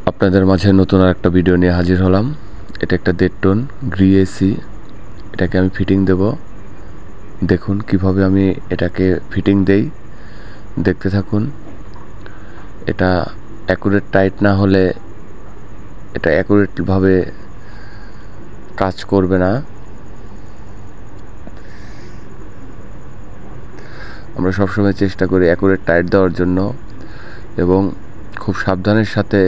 আপনাদের মাঝে নতুন আরেকটা ভিডিও নিয়ে হাজির হলাম। এটা একটা 1.5 টন গ্রি এসি। এটাকে আমি ফিটিং দেব। দেখুন কিভাবে আমি এটাকে ফিটিং দেই, দেখতে থাকুন। এটা অ্যাকুরেট টাইট না হলে এটা অ্যাকুরেটভাবে কাজ করবে না। আমরা সবসময় চেষ্টা করি অ্যাকুরেট টাইট দেওয়ার জন্য এবং খুব সাবধানের সাথে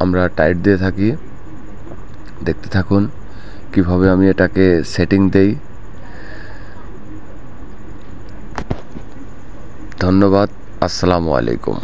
আমরা টাইট দিয়ে থাকি। দেখতে থাকুন কিভাবে আমি এটাকে সেটিং দেই। ধন্যবাদ। আসসালামু আলাইকুম।